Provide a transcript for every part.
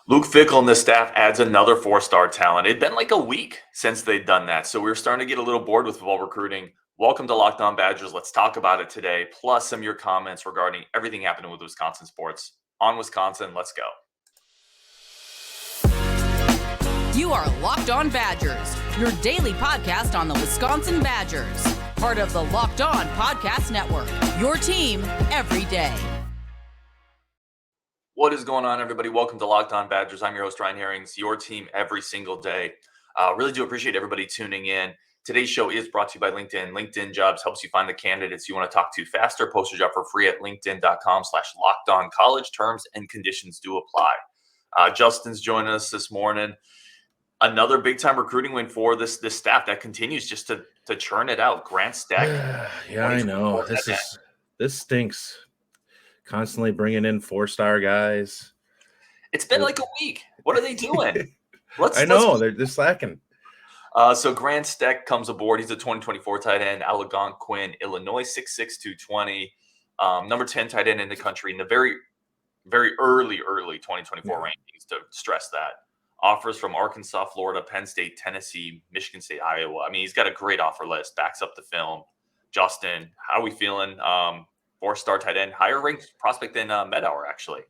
Luke Fickell and the staff adds another four-star talent. It'd been like a week since they'd done that, so we were starting to get a little bored with football recruiting. Welcome to Locked On Badgers. Let's talk about it today, plus some of your comments regarding everything happening with Wisconsin sports. On Wisconsin, let's go. You are Locked On Badgers, your daily podcast on the Wisconsin Badgers. Part of the Locked On Podcast Network, your team every day. What is going on, everybody? Welcome to Locked On Badgers. I'm your host, Ryan Herrings, your team every single day. Really do appreciate everybody tuning in. Today's show is brought to you by LinkedIn. LinkedIn Jobs helps you find the candidates you want to talk to faster. Post your job for free at linkedin.com/lockedon. Terms and conditions do apply. Justin's joining us this morning. Another big-time recruiting win for this staff that continues just to churn it out. Grant Stec. Yeah, I know. This stinks. Constantly bringing in four-star guys. It's been like a week. What are they doing? They're slacking. So Grant Stec comes aboard. He's a 2024 tight end, Algonquin, Illinois, 6'6", 220. Number 10 tight end in the country in the very, very early 2024 rankings, to stress that. Offers from Arkansas, Florida, Penn State, Tennessee, Michigan State, Iowa. I mean, he's got a great offer list, backs up the film. Justin, how are we feeling? Four-star tight end, higher ranked prospect than Medower, actually.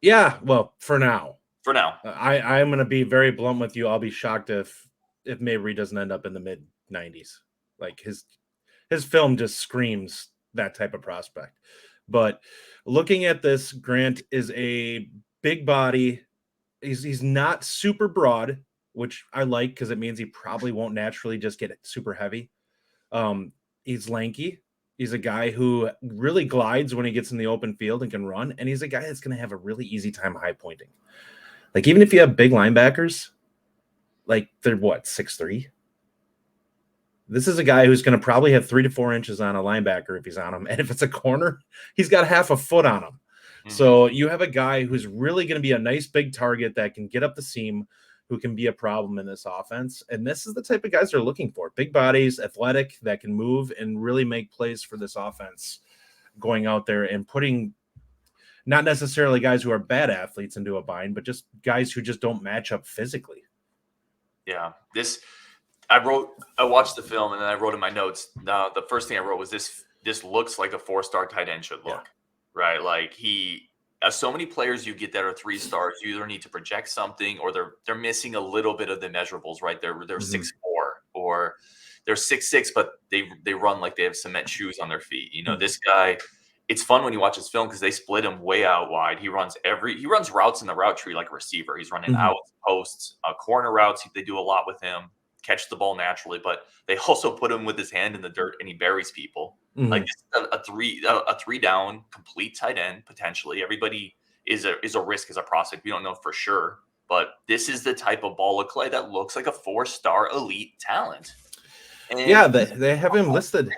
Yeah, well, for now. I'm going to be very blunt with you. I'll be shocked if Mabry doesn't end up in the mid-90s. Like, his film just screams that type of prospect. But looking at this, Grant is a big body. He's not super broad, which I like because it means he probably won't naturally just get super heavy. He's lanky. He's a guy who really glides when he gets in the open field and can run. And he's a guy that's going to have a really easy time high pointing. Like, even if you have big linebackers, like they're 6'3". This is a guy who's going to probably have 3 to 4 inches on a linebacker if he's on him. And if it's a corner, he's got half a foot on him. Mm-hmm. So you have a guy who's really going to be a nice big target that can get up the seam, who can be a problem in this offense. And this is the type of guys they're looking for. Big bodies, athletic, that can move and really make plays for this offense, going out there and putting not necessarily guys who are bad athletes into a bind, but just guys who just don't match up physically. Yeah. I watched the film and then I wrote in my notes. Now, the first thing I wrote was this looks like a four-star tight end should look, right? Like so many players you get that are 3 stars, you either need to project something or they're missing a little bit of the measurables, right? They're 6'4", or they're 6'6", but they run like they have cement shoes on their feet. You know, this guy, it's fun when you watch his film because they split him way out wide. He runs routes in the route tree like a receiver. He's running outs, posts, corner routes. They do a lot with him. Catch the ball naturally, but they also put him with his hand in the dirt and he buries people. Like a three down complete tight end potentially. Everybody is a risk as a prospect. We don't know for sure, but this is the type of ball of clay that looks like a 4-star elite talent. And they have him listed.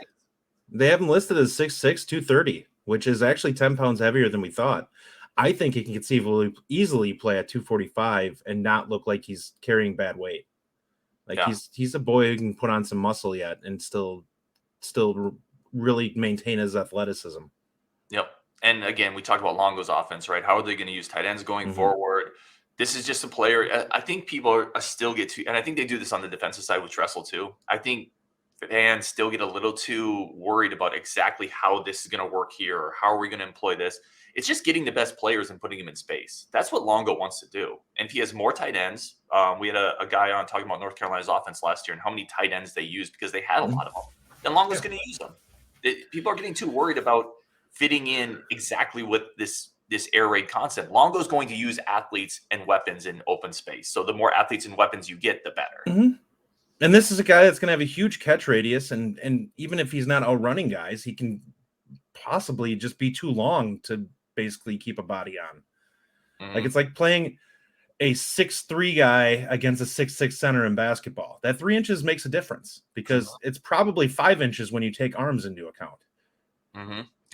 They have him listed as 6'6", 230, which is actually 10 pounds heavier than we thought. I think he can conceivably easily play at 245 and not look like he's carrying bad weight. Like he's a boy who can put on some muscle yet and still really maintain his athleticism. Yep. And again, we talked about Longo's offense, right? How are they going to use tight ends going forward? This is just a player. I think people still get to, and I think they do this on the defensive side with Tressel too. I think fans still get a little too worried about exactly how this is going to work here or how are we going to employ this. It's just getting the best players and putting them in space. That's what Longo wants to do. And if he has more tight ends, we had a guy on talking about North Carolina's offense last year and how many tight ends they used because they had a lot of them. And Longo's going to use them. People are getting too worried about fitting in exactly what this air raid concept. Longo's going to use athletes and weapons in open space. So the more athletes and weapons you get, the better. And this is a guy that's going to have a huge catch radius. And even if he's not outrunning guys, he can possibly just be too long to basically keep a body on. Like, it's like playing a 6'3" guy against a 6'6" center in basketball. That 3 inches makes a difference because it's probably 5 inches when you take arms into account.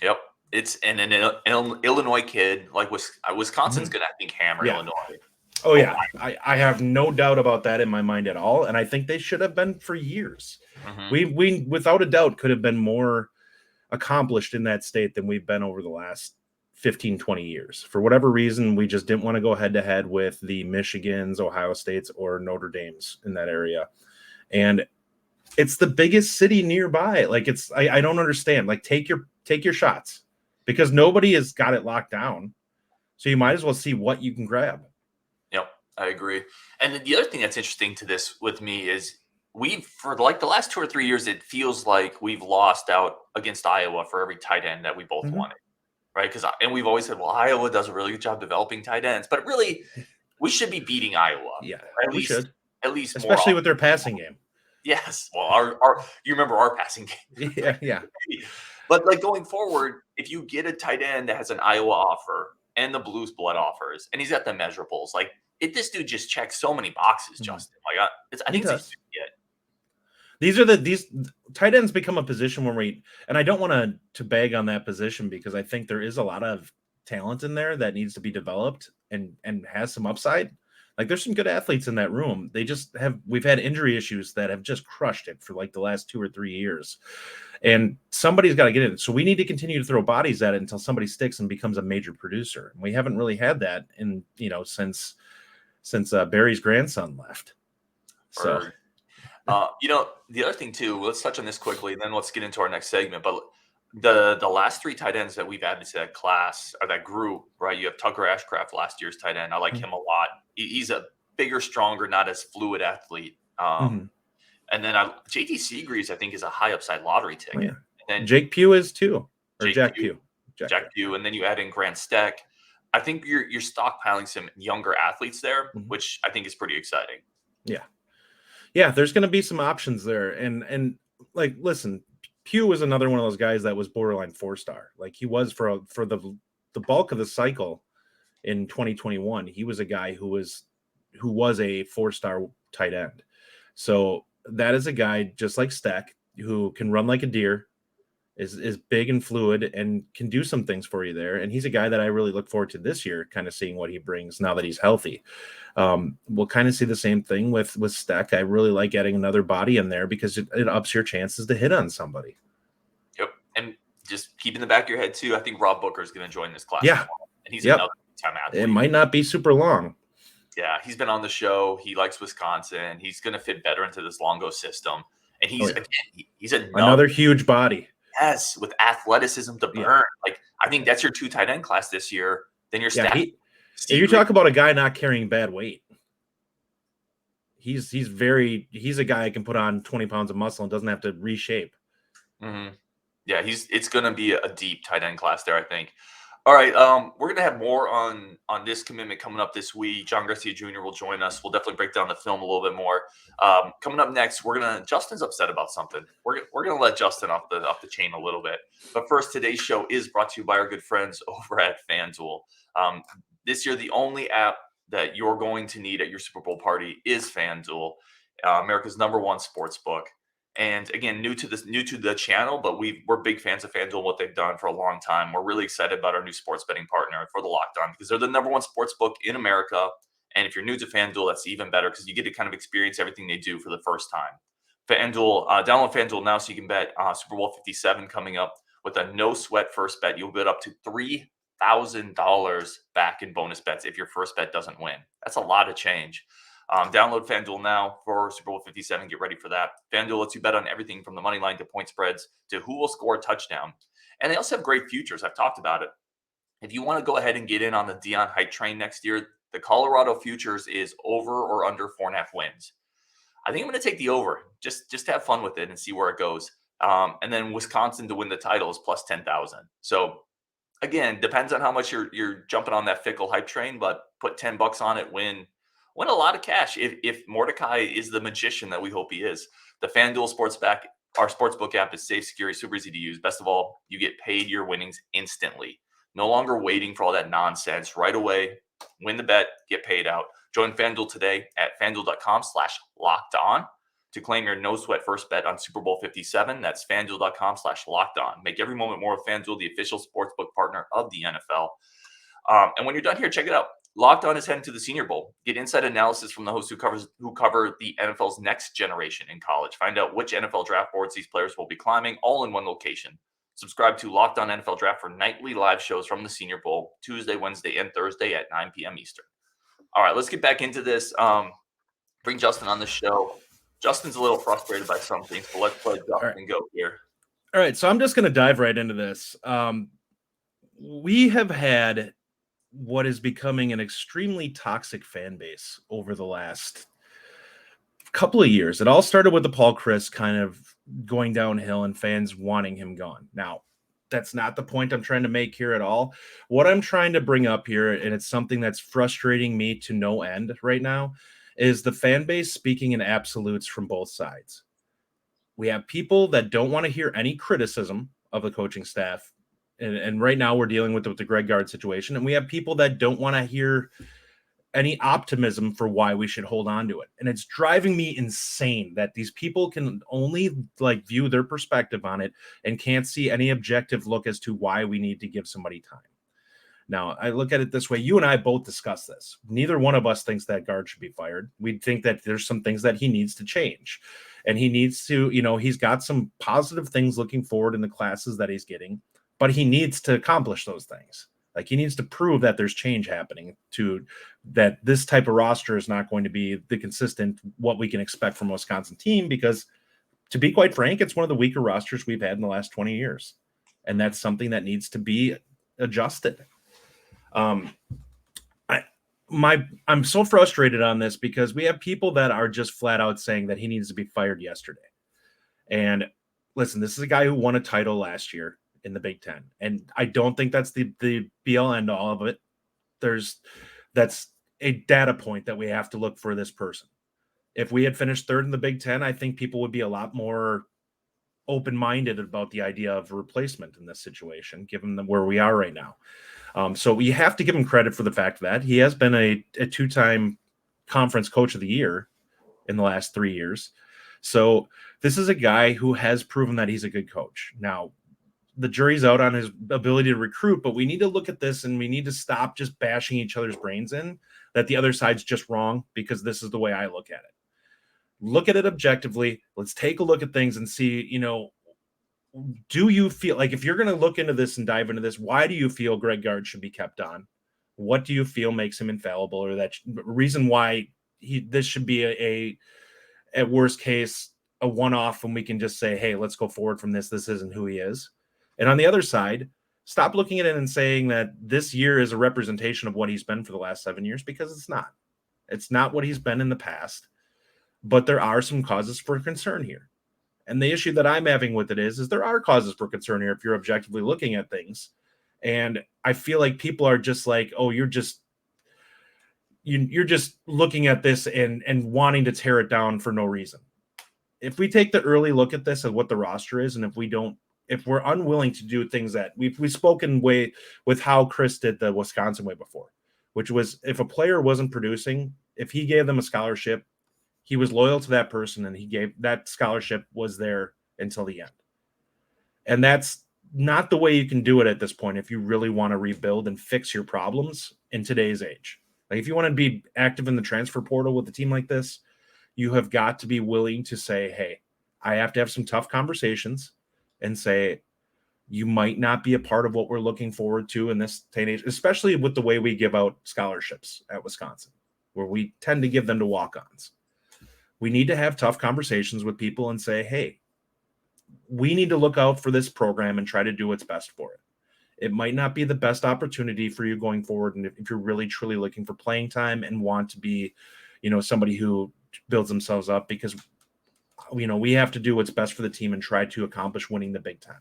Yep. It's an Illinois kid, like Wisconsin's going to, I think, hammer Illinois. Oh, yeah. I have no doubt about that in my mind at all. And I think they should have been for years. We without a doubt, could have been more accomplished in that state than we've been over the last 15, 20 years. For whatever reason, we just didn't want to go head to head with the Michigans, Ohio States, or Notre Dames in that area. And it's the biggest city nearby. Like I don't understand. Like take your shots, because nobody has got it locked down. So you might as well see what you can grab. Yep, I agree. And then the other thing that's interesting to this with me is for like the last 2 or 3 years, it feels like we've lost out against Iowa for every tight end that we both wanted. Right? And we've always said, well, Iowa does a really good job developing tight ends, but really, we should be beating Iowa. Yeah, at least, especially with their passing game. Yes. Well, you remember our passing game? Yeah. But like going forward, if you get a tight end that has an Iowa offer and the Blues blood offers, and he's got the measurables, like this dude just checks so many boxes, Justin. Like I think it's these tight ends become a position where and I don't want to bag on that position, because I think there is a lot of talent in there that needs to be developed and has some upside. Like there's some good athletes in that room. We've had injury issues that have just crushed it for like the last 2 or 3 years, and somebody's got to get in. So we need to continue to throw bodies at it until somebody sticks and becomes a major producer. And we haven't really had that since Barry's grandson left. So. The other thing too, let's touch on this quickly, and then let's get into our next segment. But the last 3 tight ends that we've added to that class, or that group, right? You have Tucker Ashcraft, last year's tight end. I like him a lot. He's a bigger, stronger, not as fluid athlete. And then JT Seagreaves, I think, is a high upside lottery ticket. Yeah. And then Jake Pugh is too, or Jack Pugh. Jack Pugh, and then you add in Grant Stec. I think you're stockpiling some younger athletes there, which I think is pretty exciting. Yeah, there's going to be some options there. And like, listen, Pugh was another one of those guys that was borderline 4-star. Like he was for the bulk of the cycle in 2021. He was a guy who was a 4-star tight end. So that is a guy just like Stec, who can run like a deer, is big and fluid, and can do some things for you there. And he's a guy that I really look forward to this year, kind of seeing what he brings now that he's healthy. We'll kind of see the same thing with Stec. I really like adding another body in there because it ups your chances to hit on somebody. Yep. And just keep in the back of your head too, I think Rob Booker is going to join this class. Yeah. And he's another time athlete. It might not be super long. Yeah. He's been on the show. He likes Wisconsin. He's going to fit better into this Longo system. And he's another huge body. Yes, with athleticism to burn. Yeah. Like I think that's your 2 tight end class this year. Then your staff. You talk about a guy not carrying bad weight. He's a guy that can put on 20 pounds of muscle and doesn't have to reshape. Mm-hmm. Yeah, it's going to be a deep tight end class there, I think. All right, we're going to have more on this commitment coming up this week. John Garcia Jr. will join us. We'll definitely break down the film a little bit more. Coming up next, Justin's upset about something. We're going to let Justin off the chain a little bit. But first, today's show is brought to you by our good friends over at FanDuel. This year, the only app that you're going to need at your Super Bowl party is FanDuel, America's #1 sports book. And again, new to the channel, but we're big fans of FanDuel, what they've done for a long time. We're really excited about our new sports betting partner for the Locked On, because they're the #1 sports book in America. And if you're new to FanDuel, that's even better because you get to kind of experience everything they do for the first time. FanDuel, download FanDuel now so you can bet Super Bowl 57 coming up with a no sweat first bet. You'll get up to $3,000 back in bonus bets if your first bet doesn't win. That's a lot of change. Download FanDuel now for Super Bowl 57. Get ready for that. FanDuel lets you bet on everything from the money line to point spreads to who will score a touchdown. And they also have great futures. I've talked about it. If you want to go ahead and get in on the Deion hype train next year, the Colorado futures is over or under 4.5 wins. I think I'm going to take the over. Just have fun with it and see where it goes. And then Wisconsin to win the title is plus 10,000. So again, depends on how much you're jumping on that Fickell hype train, but put $10 on it, win a lot of cash if Mordecai is the magician that we hope he is. The FanDuel our sportsbook app is safe, secure, super easy to use. Best of all, you get paid your winnings instantly. No longer waiting for all that nonsense. Right away, win the bet, get paid out. Join FanDuel today at FanDuel.com/lockedon to claim your no sweat first bet on Super Bowl 57. That's FanDuel.com/lockedon. Make every moment more with FanDuel, the official sportsbook partner of the NFL. And when you're done here, check it out. Locked On is heading to the Senior Bowl. Get inside analysis from the hosts who cover the NFL's next generation in college. Find out which NFL draft boards these players will be climbing, all in one location. Subscribe to Locked On NFL Draft for nightly live shows from the Senior Bowl, Tuesday, Wednesday, and Thursday at 9 p.m. Eastern. All right, let's get back into this. Bring Justin on the show. Justin's a little frustrated by some things, but let's let Justin go here. All right, so I'm just going to dive right into this. We have had what is becoming an extremely toxic fan base over the last couple of years. It all started with the Paul Chryst kind of going downhill and fans wanting him gone. Now, that's not the point I'm trying to make here at all. What I'm trying to bring up here, and it's something that's frustrating me to no end right now, is the fan base speaking in absolutes from both sides. We have people that don't want to hear any criticism of the coaching staff. And right now we're dealing with the Greg Gard situation. And we have people that don't want to hear any optimism for why we should hold on to it. And it's driving me insane that these people can only view their perspective on it and can't see any objective look as to why we need to give somebody time. Now, I look at it this way. You and I both discussed this. Neither one of us thinks that Gard should be fired. We think that there's some things that he needs to change. And he needs to, he's got some positive things looking forward in the classes that he's getting, but he needs to accomplish those things. He needs to prove that there's change happening, that this type of roster is not going to be the consistent what we can expect from a Wisconsin team, because to be quite frank, it's one of the weaker rosters we've had in the last 20 years. And that's something that needs to be adjusted. I'm so frustrated on this because we have people that are just flat out saying that he needs to be fired yesterday. And listen, this is a guy who won a title last year in the Big Ten. And I don't think that's the be all end all of it. That's a data point that we have to look for this person. If we had finished third in the Big Ten, I think people would be a lot more open-minded about the idea of a replacement in this situation, given where we are right now. So we have to give him credit for the fact that he has been a two-time conference coach of the year in the last 3 years. So this is a guy who has proven that he's a good coach. Now, the jury's out on his ability to recruit, but we need to look at this and we need to stop just bashing each other's brains in that the other side's just wrong, because this is the way I look at it. Look at it objectively. Let's take a look at things and see, do you feel like, if you're going to look into this and dive into this, why do you feel Greg Gard should be kept on? What do you feel makes him infallible, or that reason why this should be at worst case, a one-off, and we can just say, hey, let's go forward from this. This isn't who he is. And on the other side, stop looking at it and saying that this year is a representation of what he's been for the last 7 years, because it's not. It's not what he's been in the past, but there are some causes for concern here. And the issue that I'm having with it is there are causes for concern here if you're objectively looking at things. And I feel like people are just like, oh, you're just looking at this and wanting to tear it down for no reason. If we take the early look at this and what the roster is, and if we're unwilling to do things that we've spoken way with how Chris did the Wisconsin way before, which was if a player wasn't producing, if he gave them a scholarship, he was loyal to that person, and he gave that scholarship was there until the end. And that's not the way you can do it at this point if you really want to rebuild and fix your problems in today's age. If you want to be active in the transfer portal with a team like this, you have got to be willing to say, hey, I have to have some tough conversations and say, you might not be a part of what we're looking forward to in this day and age, especially with the way we give out scholarships at Wisconsin, where we tend to give them to walk-ons. We need to have tough conversations with people and say, hey, we need to look out for this program and try to do what's best for it. It might not be the best opportunity for you going forward. And if you're really, truly looking for playing time and want to be, somebody who builds themselves up, because, we have to do what's best for the team and try to accomplish winning the Big Ten.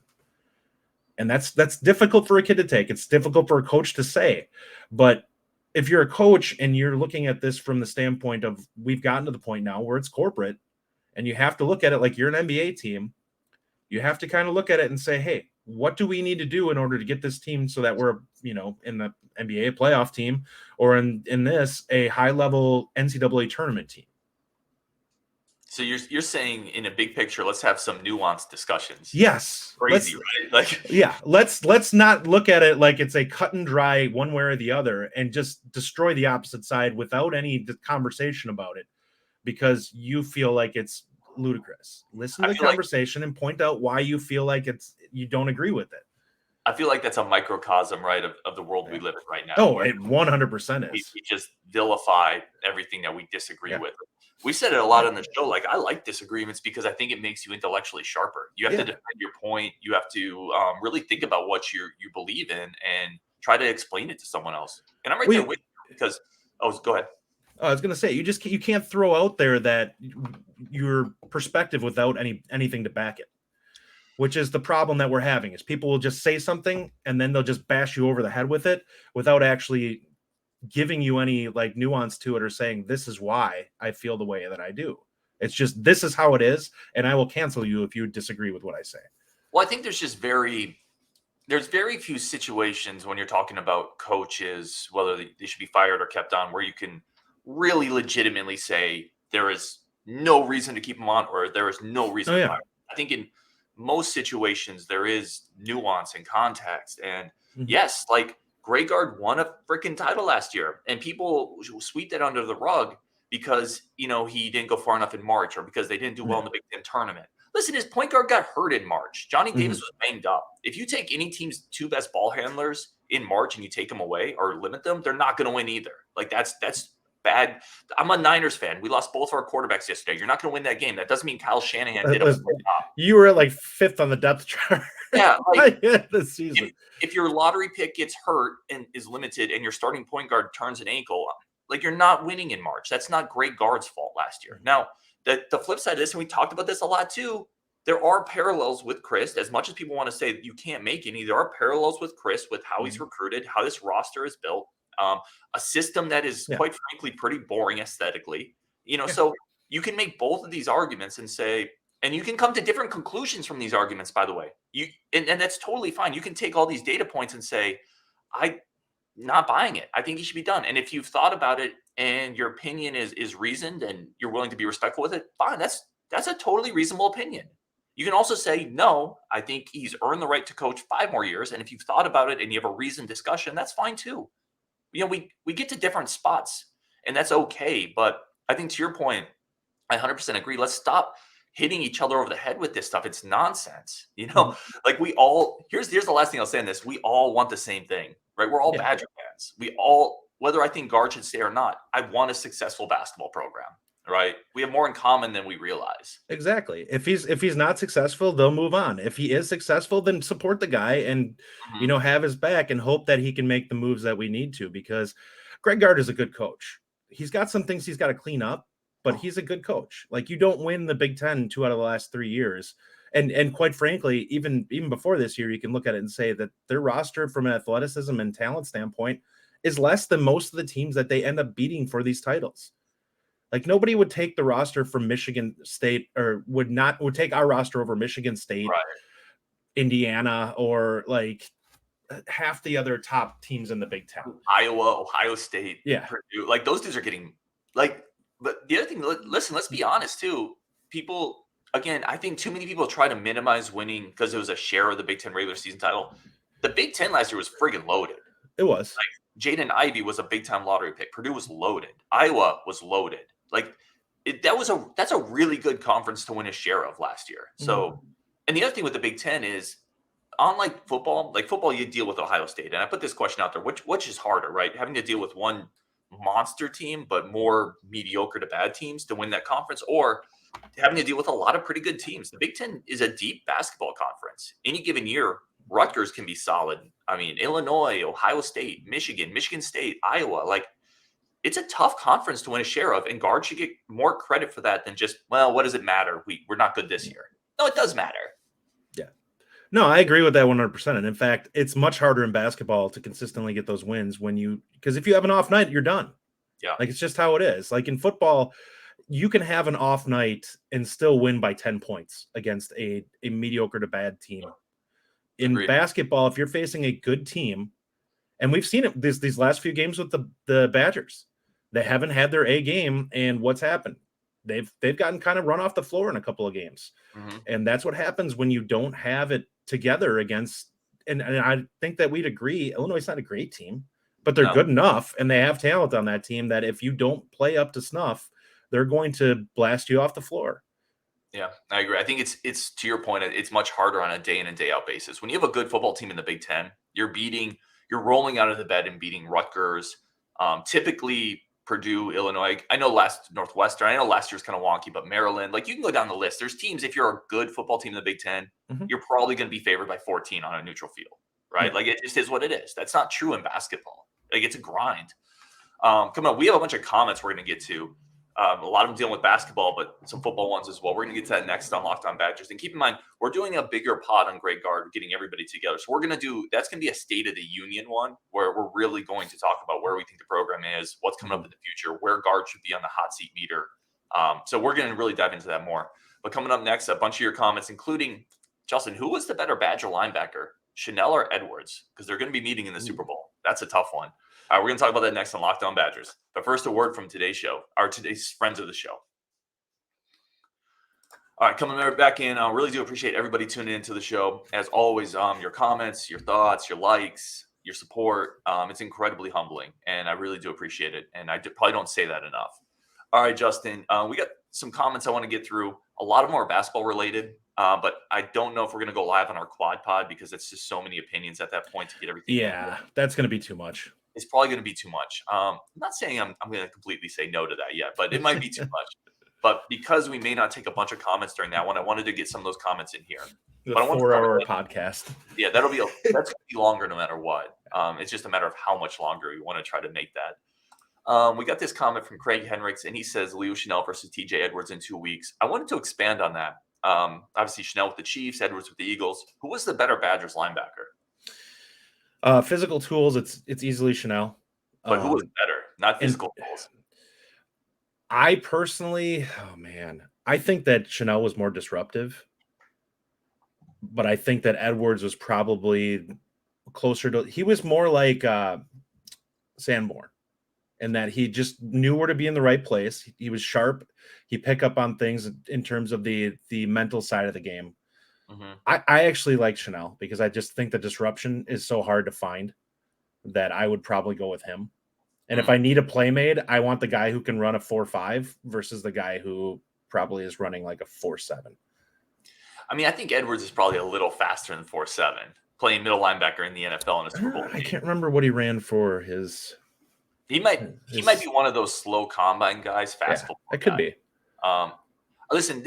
And that's difficult for a kid to take. It's difficult for a coach to say, but if you're a coach and you're looking at this from the standpoint of, we've gotten to the point now where it's corporate, and you have to look at it like you're an NBA team, you have to kind of look at it and say, hey, what do we need to do in order to get this team so that we're, in the NBA playoff team, or in this, a high-level NCAA tournament team? So you're saying, in a big picture, let's have some nuanced discussions. Yes. Crazy, right? Yeah. Let's not look at it like it's a cut and dry one way or the other and just destroy the opposite side without any conversation about it, because you feel like it's ludicrous. Listen to the conversation and point out why you feel like you don't agree with it. I feel like that's a microcosm, right, of the world we live in right now. Oh, it 100% is. We just vilify everything that we disagree with. We said it a lot on the show. Like, I like disagreements because I think it makes you intellectually sharper. You have to defend your point. You have to really think about what you believe in and try to explain it to someone else. And I'm right there with you because go ahead. I was gonna say you can't throw out there that your perspective without anything to back it. Which is the problem that we're having, is people will just say something and then they'll just bash you over the head with it without actually giving you any like nuance to it or saying, this is why I feel the way that I do. It's just, this is how it is. And I will cancel you if you disagree with what I say. Well, I think there's very few situations when you're talking about coaches, whether they should be fired or kept on, where you can really legitimately say there is no reason to keep them on or there is no reason to fire. I think in most situations there is nuance and context, and yes, like Greg Gard won a freaking title last year, and people sweep that under the rug because he didn't go far enough in March or because they didn't do well in the Big Ten tournament. Listen, his point guard got hurt in March. Johnny Davis was banged up. If you take any team's two best ball handlers in March and you take them away or limit them, they're not going to win either. Like that's bad. I'm a Niners fan. We lost both our quarterbacks yesterday. You're not going to win that game. That doesn't mean Kyle Shanahan did a job. You were like 5th on the depth chart. Yeah, like this season. If your lottery pick gets hurt and is limited, and your starting point guard turns an ankle, like you're not winning in March. That's not Greg Gard's fault last year. Now, the flip side of this, and we talked about this a lot too. There are parallels with Chris. As much as people want to say you can't make any, there are parallels with Chris, with how he's recruited, how this roster is built. A system that is quite frankly pretty boring aesthetically, so you can make both of these arguments and say, and you can come to different conclusions from these arguments, by the way, and that's totally fine. You can take all these data points and say, I'm not buying it. I think he should be done. And if you've thought about it and your opinion is reasoned and you're willing to be respectful with it, fine. That's a totally reasonable opinion. You can also say, no, I think he's earned the right to coach 5 more years. And if you've thought about it and you have a reasoned discussion, that's fine too. We get to different spots, and that's okay. But I think to your point, I 100% agree. Let's stop hitting each other over the head with this stuff. It's nonsense. Like here's the last thing I'll say on this. We all want the same thing, right? We're all Badger fans. We all, whether I think Gard should stay or not, I want a successful basketball program, right? We have more in common than we realize. Exactly. If he's not successful, they'll move on. If he is successful, then support the guy and, have his back and hope that he can make the moves that we need to, because Greg Gard is a good coach. He's got some things he's got to clean up, but he's a good coach. Like, you don't win the Big Ten 2 out of the last 3 years. And quite frankly, even before this year, you can look at it and say that their roster from an athleticism and talent standpoint is less than most of the teams that they end up beating for these titles. Like, nobody would take the roster from Michigan State, or would take our roster over Michigan State, right, Indiana, or like half the other top teams in the Big Ten. Iowa, Ohio State, Purdue. Like, those dudes are getting like. But the other thing, listen, let's be honest too. People, again, I think too many people try to minimize winning because it was a share of the Big Ten regular season title. The Big Ten last year was friggin' loaded. It was. Like, Jaden Ivey was a big time lottery pick. Purdue was loaded. Iowa was loaded. Like, that's a really good conference to win a share of last year. So, and the other thing with the Big Ten is, unlike football, you deal with Ohio State. And I put this question out there, which is harder, right? Having to deal with one monster team, but more mediocre to bad teams to win that conference, or having to deal with a lot of pretty good teams. The Big Ten is a deep basketball conference. Any given year, Rutgers can be solid. I mean, Illinois, Ohio State, Michigan State, Iowa, like, it's a tough conference to win a share of, and Gard should get more credit for that than just, well, what does it matter? We're not good this year. No, it does matter. Yeah. No, I agree with that 100%. And in fact, it's much harder in basketball to consistently get those wins because if you have an off night, you're done. Yeah. Like, it's just how it is. Like, in football, you can have an off night and still win by 10 points against a mediocre to bad team. In basketball, if you're facing a good team, and we've seen it these last few games with the Badgers, they haven't had their A game, and what's happened? They've gotten kind of run off the floor in a couple of games. And that's what happens when you don't have it together against, and I think that we'd agree, Illinois is not a great team, but they're good enough, and they have talent on that team that if you don't play up to snuff, they're going to blast you off the floor. Yeah, I agree. I think it's to your point, it's much harder on a day in and day out basis. When you have a good football team in the Big Ten, you're rolling out of the bed and beating Rutgers, typically Purdue, Illinois. I know Northwestern. I know last year's kind of wonky, but Maryland. Like, you can go down the list. There's teams. If you're a good football team in the Big Ten, you're probably going to be favored by 14 on a neutral field, right? Like, it just is what it is. That's not true in basketball. Like, it's a grind. Come on, we have a bunch of comments we're going to get to. A lot of them dealing with basketball, but some football ones as well. We're going to get to that next on Locked On Badgers. And keep in mind, we're doing a bigger pod on Greg Gard, getting everybody together. So that's going to be a State of the Union one, where we're really going to talk about where we think the program is, what's coming up in the future, where Gard should be on the hot seat meter. So we're going to really dive into that more. But coming up next, a bunch of your comments, including, Justin, who was the better Badger linebacker, Chanel or Edwards? Because they're going to be meeting in the Super Bowl. That's a tough one. All right, we're going to talk about that next on Locked On Badgers. But first, a word from today's friends of the show. All right, coming back in, I really do appreciate everybody tuning into the show. As always, your comments, your thoughts, your likes, your support, it's incredibly humbling, and I really do appreciate it. And I probably don't say that enough. All right, Justin, we got some comments I want to get through. A lot of them are basketball related, but I don't know if we're going to go live on our quad pod because it's just so many opinions at that point to get everything. Yeah, that's going to be too much. It's probably going to be too much. I'm not saying I'm going to completely say no to that yet, but it might be too much. But because we may not take a bunch of comments during that one, I wanted to get some of those comments in here. The 4-hour podcast. Yeah, that's going to be longer no matter what. It's just a matter of how much longer we want to try to make that. We got this comment from Craig Henricks, and he says Leo Chanel versus TJ Edwards in 2 weeks. I wanted to expand on that. Obviously, Chanel with the Chiefs, Edwards with the Eagles. Who was the better Badgers linebacker? Physical tools, it's easily Chanel. But who was better? Not physical tools. I personally, I think that Chanel was more disruptive. But I think that Edwards was probably closer to, he was more like Sanborn, in that he just knew where to be in the right place. He was sharp. He picked up on things in terms of the mental side of the game. Mm-hmm. I actually like Chanel because I just think the disruption is so hard to find that I would probably go with him. And if I need a play made, I want the guy who can run a 4.5 versus the guy who probably is running like a 4.7. I mean, I think Edwards is probably a little faster than 4.7, playing middle linebacker in the NFL in a Super Bowl. I can't remember what he ran for his. He might be one of those slow combine guys, fast football. It could be. Listen,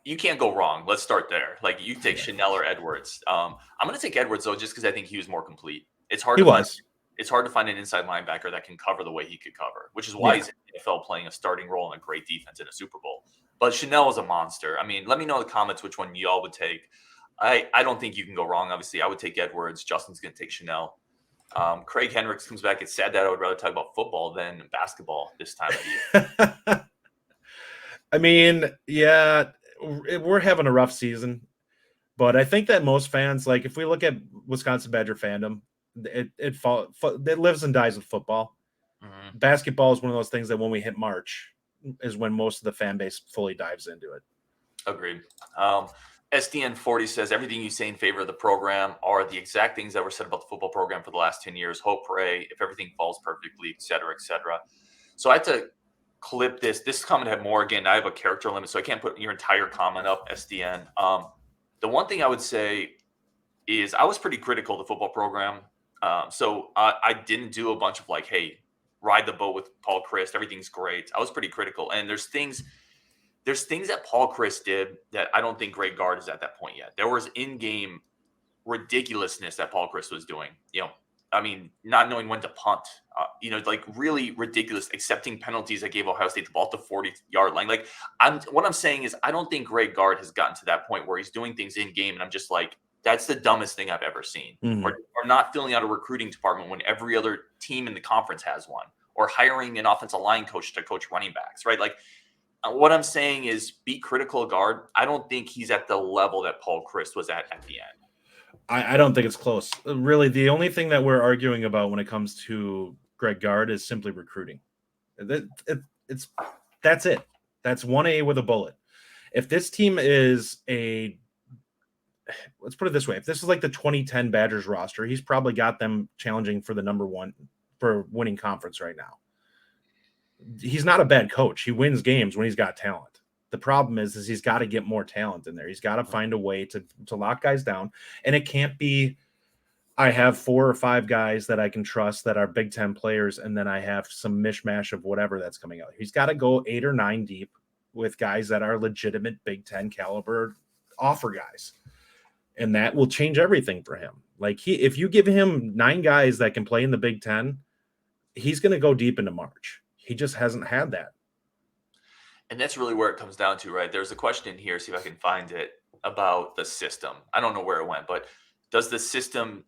you can't go wrong. Let's start there. Like, you take Chanel or Edwards. I'm going to take Edwards though, just because I think he was more complete. It's hard to find an inside linebacker that can cover the way he could cover, which is why he's in the NFL playing a starting role in a great defense in a Super Bowl. But Chanel is a monster. I mean, let me know in the comments which one y'all would take. I don't think you can go wrong. Obviously, I would take Edwards. Justin's going to take Chanel. Craig Henricks comes back. It's sad that I would rather talk about football than basketball this time of year. I mean, yeah, we're having a rough season, but I think that most fans, like, if we look at Wisconsin Badger fandom, it lives and dies with football. Mm-hmm. Basketball is one of those things that when we hit March is when most of the fan base fully dives into it. Agreed. SDN 40 says everything you say in favor of the program are the exact things that were said about the football program for the last 10 years. Hope, pray, if everything falls perfectly, et cetera, et cetera. So I had to clip this. This comment had more. Again, I have a character limit, so I can't put your entire comment up, SDN. The one thing I would say is I was pretty critical of the football program. So I didn't do a bunch of like, hey, ride the boat with Paul Chryst. Everything's great. I was pretty critical. And there's things that Paul Chryst did that I don't think Greg Gard is at that point yet. There was in-game ridiculousness that Paul Chryst was doing. I mean, not knowing when to punt, like really ridiculous, accepting penalties that gave Ohio State the ball at the 40-yard line. Like, what I'm saying is I don't think Greg Gard has gotten to that point where he's doing things in-game, and I'm just like, that's the dumbest thing I've ever seen. Mm-hmm. Or not filling out a recruiting department when every other team in the conference has one, or hiring an offensive line coach to coach running backs, right? Like, what I'm saying is be critical of Gard. I don't think he's at the level that Paul Chryst was at the end. I don't think it's close. Really, the only thing that we're arguing about when it comes to Greg Gard is simply recruiting. That's it. That's 1A with a bullet. If this team is let's put it this way. If this is like the 2010 Badgers roster, he's probably got them challenging for the number one for winning conference right now. He's not a bad coach. He wins games when he's got talent. The problem is he's got to get more talent in there. He's got to find a way to lock guys down. And it can't be, I have 4 or 5 guys that I can trust that are Big Ten players, and then I have some mishmash of whatever that's coming out. He's got to go 8 or 9 deep with guys that are legitimate Big Ten caliber offer guys. And that will change everything for him. Like if you give him 9 guys that can play in the Big Ten, he's going to go deep into March. He just hasn't had that. And that's really where it comes down to, right? There's a question in here, see if I can find it, about the system. I don't know where it went, but does the system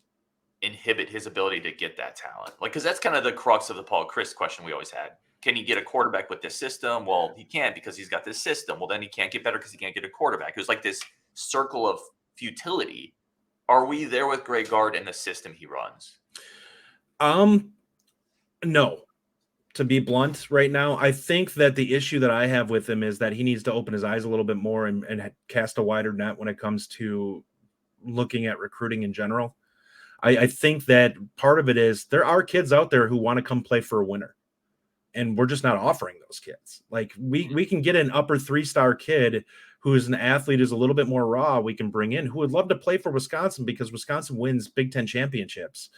inhibit his ability to get that talent? Like, because that's kind of the crux of the Paul Chryst question we always had. Can he get a quarterback with this system? Well, he can't because he's got this system. Well, then he can't get better because he can't get a quarterback. It was like this circle of futility. Are we there with Greg Gard and the system he runs? No. To be blunt right now, I think that the issue that I have with him is that he needs to open his eyes a little bit more and cast a wider net when it comes to looking at recruiting in general. I think that part of it is there are kids out there who want to come play for a winner, and we're just not offering those kids. Like we can get an upper 3-star kid who is an athlete, is a little bit more raw, we can bring in, who would love to play for Wisconsin because Wisconsin wins Big Ten championships.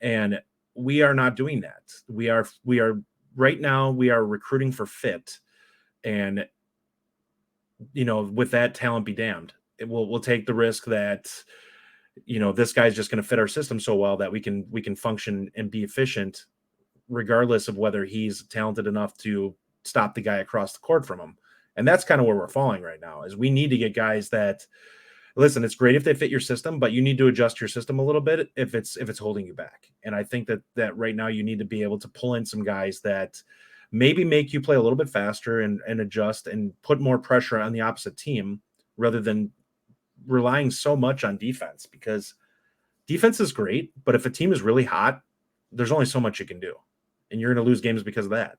And we are not doing that. We are right now, we are recruiting for fit. And, with that, talent be damned. We'll take the risk that, this guy's just going to fit our system so well that we can function and be efficient regardless of whether he's talented enough to stop the guy across the court from him. And that's kind of where we're falling right now, is we need to get guys that, listen, it's great if they fit your system, but you need to adjust your system a little bit if it's holding you back. And I think that right now you need to be able to pull in some guys that maybe make you play a little bit faster and adjust and put more pressure on the opposite team rather than relying so much on defense, because defense is great, but if a team is really hot, there's only so much you can do, and you're going to lose games because of that.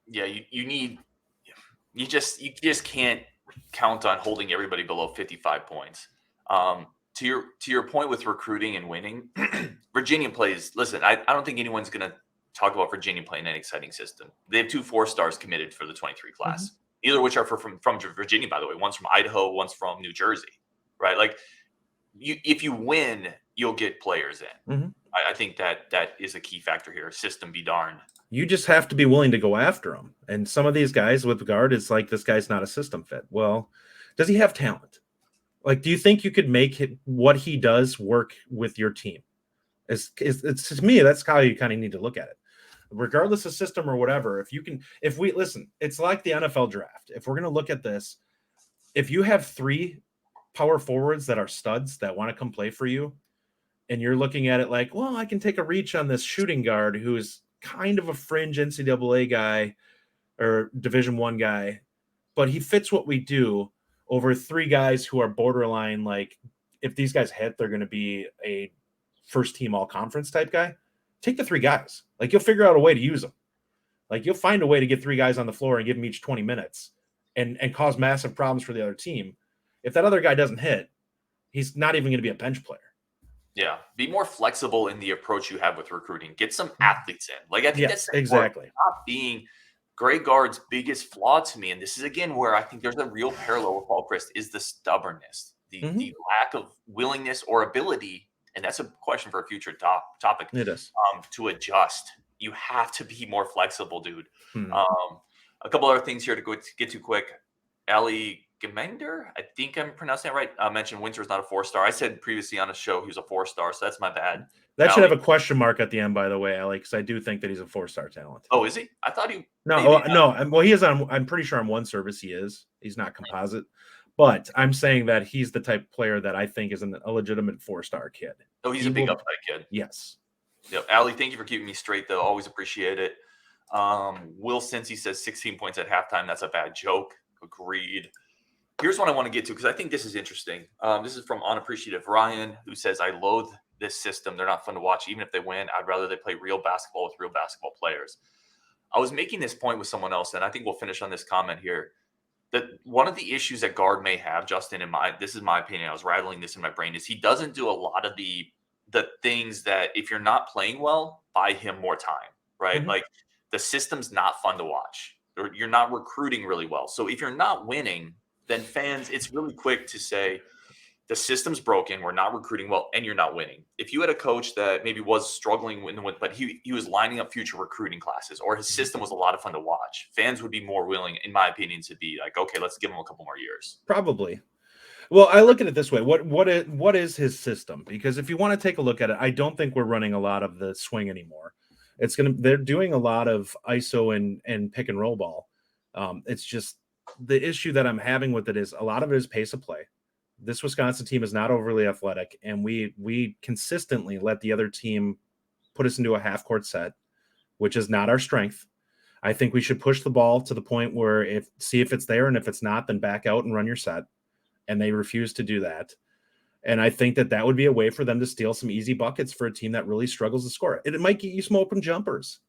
Yeah, you just can't count on holding everybody below 55 points. To your point with recruiting and winning, Virginia plays. Listen, I don't think anyone's going to talk about Virginia playing an exciting system. They have 2 4-stars committed for the 23 class, either of which are from Virginia, by the way. One's from Idaho, one's from New Jersey, right? Like, if you win, you'll get players in. I think that is a key factor here. System be darned. You just have to be willing to go after them. And some of these guys with Gard, it's like, this guy's not a system fit. Well, does he have talent? Like, do you think you could make what he does work with your team? It's to me, that's how you kind of need to look at it. Regardless of system or whatever, it's like the NFL draft. If we're going to look at this, if you have 3 power forwards that are studs that want to come play for you, and you're looking at it like, well, I can take a reach on this shooting guard who's kind of a fringe NCAA guy or Division I guy, but he fits what we do, over 3 guys who are borderline, like, if these guys hit, they're going to be a first team all conference type guy. Take the 3 guys. Like, you'll figure out a way to use them. Like, you'll find a way to get 3 guys on the floor and give them each 20 minutes and cause massive problems for the other team. If that other guy doesn't hit, he's not even going to be a bench player. Yeah, be more flexible in the approach you have with recruiting. Get some athletes in. Like, I think that's exactly not being Greg Gard's biggest flaw to me. And this is again where I think there's a real parallel with Paul Chryst, is the stubbornness, the lack of willingness or ability. And that's a question for a future topic. It is to adjust. You have to be more flexible, dude. A couple other things here to get to quick. Ali Gemender, I think I'm pronouncing that right. I mentioned Winter's not a 4-star. I said previously on a show he was a 4-star, so that's my bad. That should have a question mark at the end, by the way, Ali, because I do think that he's a 4-star talent. Oh, is he? I thought he. No. Well, he is on. I'm pretty sure on one service he is. He's not composite, but I'm saying that he's the type of player that I think is a legitimate 4-star kid. Oh, he's a big upside kid. Yes. Yep. Ali, thank you for keeping me straight, though. Always appreciate it. Will Cincy says 16 points at halftime. That's a bad joke. Agreed. Here's what I want to get to, because I think this is interesting. This is from Unappreciative Ryan, who says, I loathe this system. They're not fun to watch. Even if they win, I'd rather they play real basketball with real basketball players. I was making this point with someone else, and I think we'll finish on this comment here, that one of the issues that Gard may have, Justin, this is my opinion, I was rattling this in my brain, is he doesn't do a lot of the things that, if you're not playing well, buy him more time, right? Like, the system's not fun to watch. or you're not recruiting really well. So if you're not winning, then fans, it's really quick to say the system's broken, we're not recruiting well, and you're not winning. If you had a coach that maybe was struggling with, but he was lining up future recruiting classes, or his system was a lot of fun to watch, fans would be more willing, in my opinion, to be like, okay, let's give him a couple more years. Probably. Well, I look at it this way. What is his system? Because if you want to take a look at it, I don't think we're running a lot of the swing anymore. They're doing a lot of ISO and pick and roll ball. It's just the issue that I'm having with it is a lot of it is pace of play. This Wisconsin team is not overly athletic, and we consistently let the other team put us into a half court set, which is not our strength. I think we should push the ball to the point where see if it's there, and if it's not, then back out and run your set. And they refuse to do that. And I think that would be a way for them to steal some easy buckets for a team that really struggles to score. It might get you some open jumpers.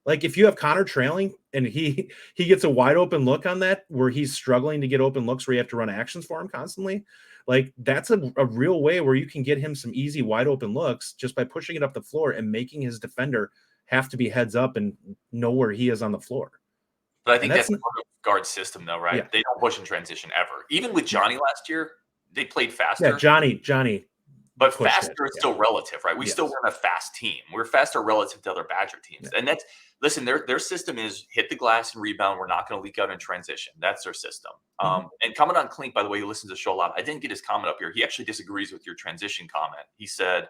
Like if you have Connor trailing and he gets a wide open look on that where he's struggling to get open looks where you have to run actions for him constantly, like that's a real way where you can get him some easy wide open looks just by pushing it up the floor and making his defender have to be heads up and know where he is on the floor. But I think that's part of Gard's system, though, right? Yeah. They don't push in transition ever. Even with Johnny last year, they played faster. Yeah, Johnny. But faster is still relative, right? We still run a fast team. We're faster relative to other Badger teams. Yeah. And listen, their system is hit the glass and rebound. We're not going to leak out in transition. That's their system. And comment on Klink, by the way, he listens to the show a lot. I didn't get his comment up here. He actually disagrees with your transition comment. He said,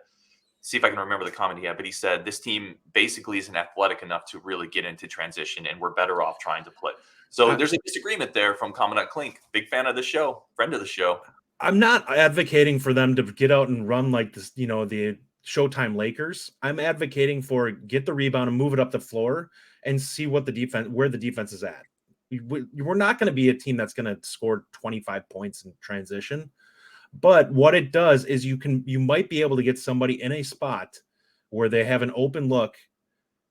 see if I can remember the comment he had, but he said this team basically isn't athletic enough to really get into transition, and we're better off trying to play. So there's a disagreement there from Commandant Klink. Big fan of the show, friend of the show. I'm not advocating for them to get out and run like this, the Showtime Lakers. I'm advocating for get the rebound and move it up the floor and see where the defense is at. We're not going to be a team that's going to score 25 points in transition. But what it does is you might be able to get somebody in a spot where they have an open look.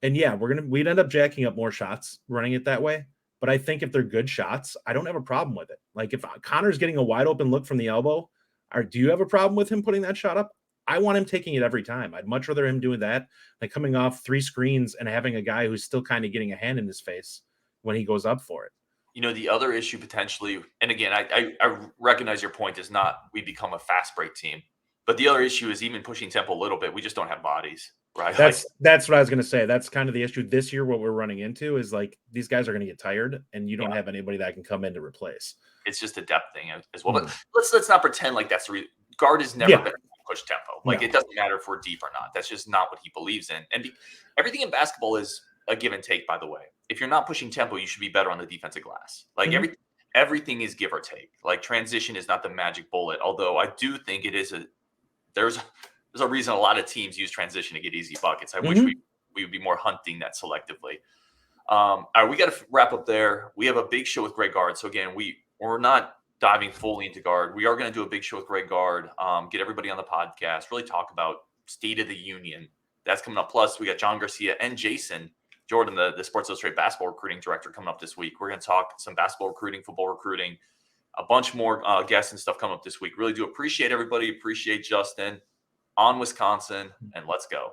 And yeah, we'd end up jacking up more shots running it that way. But I think if they're good shots, I don't have a problem with it. Like if Connor's getting a wide open look from the elbow, do you have a problem with him putting that shot up? I want him taking it every time. I'd much rather him doing that than coming off 3 screens and having a guy who's still kind of getting a hand in his face when he goes up for it. The other issue potentially, and again, I recognize your point is not we become a fast break team, but the other issue is even pushing tempo a little bit. We just don't have bodies, right? That's what I was going to say. That's kind of the issue this year. What we're running into is like these guys are going to get tired, and you don't have anybody that can come in to replace. It's just a depth thing as well. But let's not pretend like that's the reason. Gard has never been push tempo. Like it doesn't matter if we're deep or not. That's just not what he believes in. And everything in basketball is a give and take, by the way. If you're not pushing tempo, you should be better on the defensive glass. Like everything is give or take. Like transition is not the magic bullet. Although I do think it is there's a reason a lot of teams use transition to get easy buckets. I wish we would be more hunting that selectively. All right, we got to wrap up there. We have a big show with Greg Gard. So again, we're not diving fully into Gard. We are going to do a big show with Greg Gard. Get everybody on the podcast. Really talk about State of the Union. That's coming up. Plus, we got John Garcia and Jason Jordan, the Sports Illustrated basketball recruiting director, coming up this week. We're going to talk some basketball recruiting, football recruiting, a bunch more guests and stuff coming up this week. Really do appreciate everybody. Appreciate Justin. On Wisconsin, and let's go.